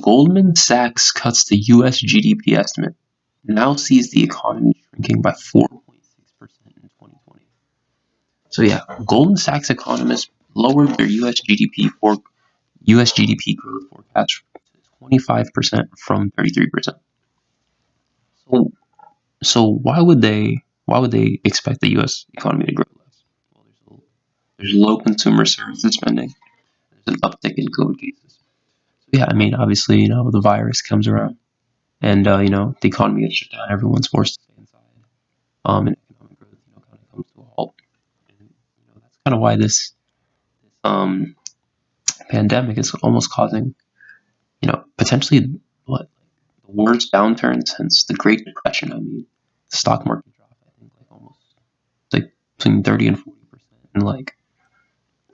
Goldman Sachs cuts the U.S. GDP estimate, now sees the economy shrinking by 4.6% in 2020. So yeah, Goldman Sachs economists lowered their U.S. GDP growth forecast to 25% from 33%. So so why would they expect the U.S. economy to grow less? Well, there's low consumer services spending. There's an uptick in COVID cases. So yeah, I mean, obviously, the virus comes around, and the economy gets shut down. Everyone's forced to stay inside. And economic growth, kind of comes to a halt. And that's kind of why this pandemic is almost causing, potentially what the worst downturn since the Great Depression. I mean, the stock market dropped, I think, like almost like between 30 and 40% in like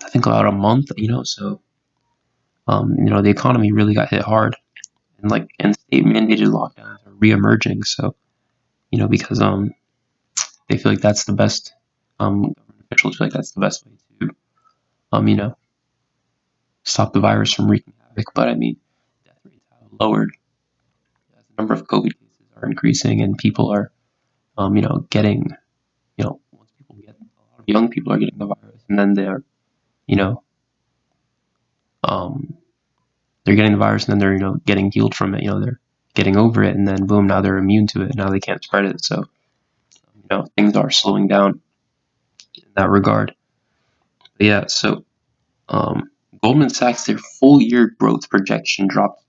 I think about a month. So the economy really got hit hard, and state mandated lockdowns are reemerging. So because they feel like that's the best. Government officials feel like that's the best way to you know stop the virus from wreaking havoc. But I mean, death rates have lowered as the number of COVID cases are increasing, and people are getting once people get a lot of young people are getting the virus, and then you know um they're getting the virus, and then they're getting healed from it. They're getting over it, and then boom, now they're immune to it. Now they can't spread it. So things are slowing down in that regard. But yeah, so Goldman Sachs, their full year growth projection dropped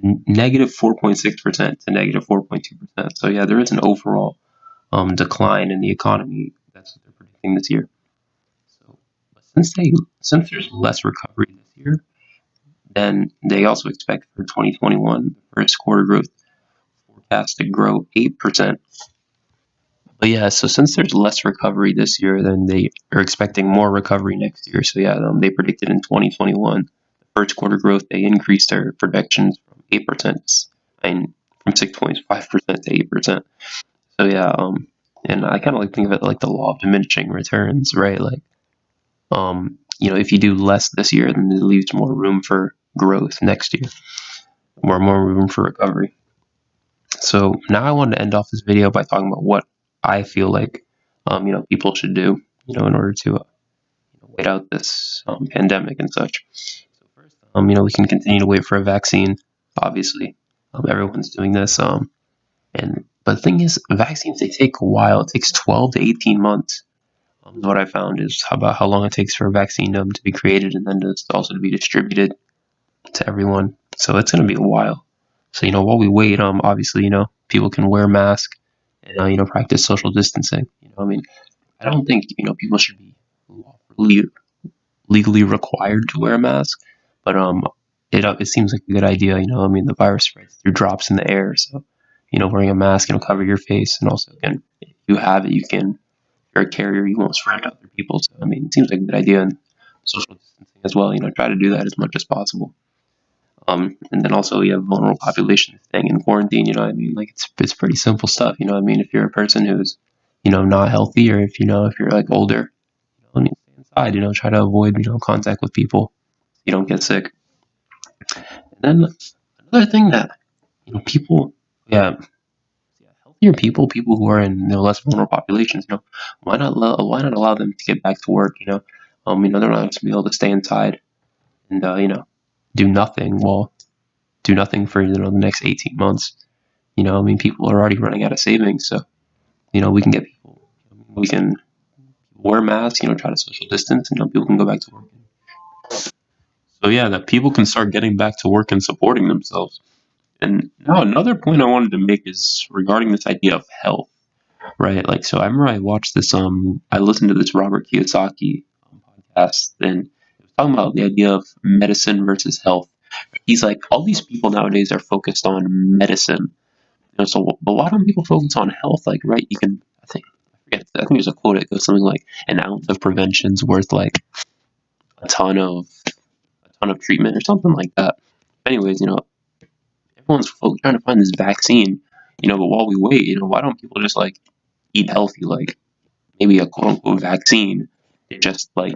negative 4.6% to negative 4.2%. So yeah, there is an overall decline in the economy. That's what they're predicting this year. So, but since there's less recovery this year, then they also expect for 2021 the first quarter growth forecast to grow 8%. But yeah, so since there's less recovery this year, then they are expecting more recovery next year. So yeah, they predicted in 2021 the first quarter growth, they increased their projections from 8%, from 6.5% to 8%. So yeah, and I kind of think of it like the law of diminishing returns, right? Like, if you do less this year, then it leaves more room for growth next year, more room for recovery. So now I wanted to end off this video by talking about what I feel like, people should do, in order to wait out this pandemic and such. So first, we can continue to wait for a vaccine. Obviously, everyone's doing this. But the thing is, vaccines, they take a while. It takes 12 to 18 months. What I found is about how long it takes for a vaccine to be created and then also to be distributed to everyone. So it's going to be a while. So while we wait, obviously, people can wear masks and practice social distancing. I mean, I don't think people should be legally required to wear a mask, but it seems like a good idea. I mean, the virus spreads through drops in the air, so wearing a mask cover your face, and also again, if you have it, if you're a carrier, you won't spread it to other people. So I mean, it seems like a good idea, and social distancing as well. Try to do that as much as possible. And then also you have vulnerable populations staying in quarantine. I mean, like it's pretty simple stuff. I mean, if you're a person who's not healthy, or if you're like older, you need to stay inside. Try to avoid contact with people so you don't get sick. And then another thing that people, yeah, healthier people who are in less vulnerable populations, why not allow them to get back to work? They're not to be able to stay inside and do nothing. Well, do nothing for the next 18 months. I mean, people are already running out of savings, so we can get people. We can wear masks. Try to social distance, and people can go back to work. So yeah, that people can start getting back to work and supporting themselves. And now another point I wanted to make is regarding this idea of health, right? Like, so I remember I watched this. I listened to this Robert Kiyosaki podcast, and it was talking about the idea of medicine versus health. He's like, all these people nowadays are focused on medicine. But why don't people focus on health? Like, right? You can, I think there's a quote. It goes something like, "An ounce of prevention's worth like a ton of treatment," or something like that. Anyways, everyone's trying to find this vaccine. But while we wait, why don't people just like eat healthy? Like maybe a quote unquote vaccine. They just like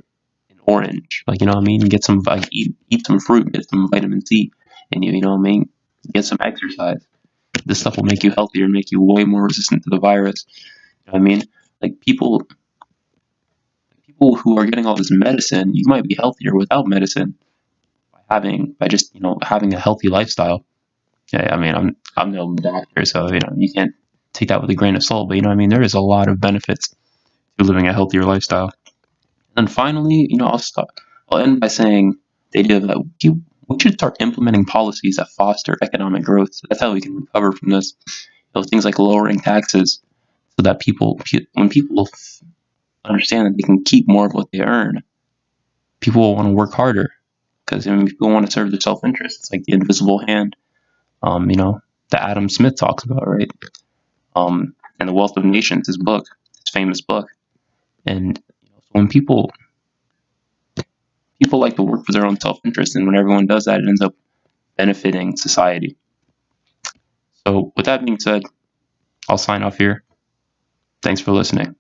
an orange, like what I mean. Get some eat some fruit, get some vitamin C, and get some exercise. This stuff will make you healthier, make you way more resistant to the virus. You know what I mean? Like people who are getting all this medicine, you might be healthier without medicine by just having a healthy lifestyle. Yeah, I mean, I'm no doctor, so you can't take that with a grain of salt. But there is a lot of benefits to living a healthier lifestyle. And finally, I'll end by saying the idea that we should start implementing policies that foster economic growth. So that's how we can recover from this. Things like lowering taxes, so that when people understand that they can keep more of what they earn, people will want to work harder because people want to serve their self-interest. It's like the invisible hand, that Adam Smith talks about, right? And the Wealth of Nations, his book, his famous book. And when people like to work for their own self-interest, and when everyone does that, it ends up benefiting society. So with that being said, I'll sign off here. Thanks for listening.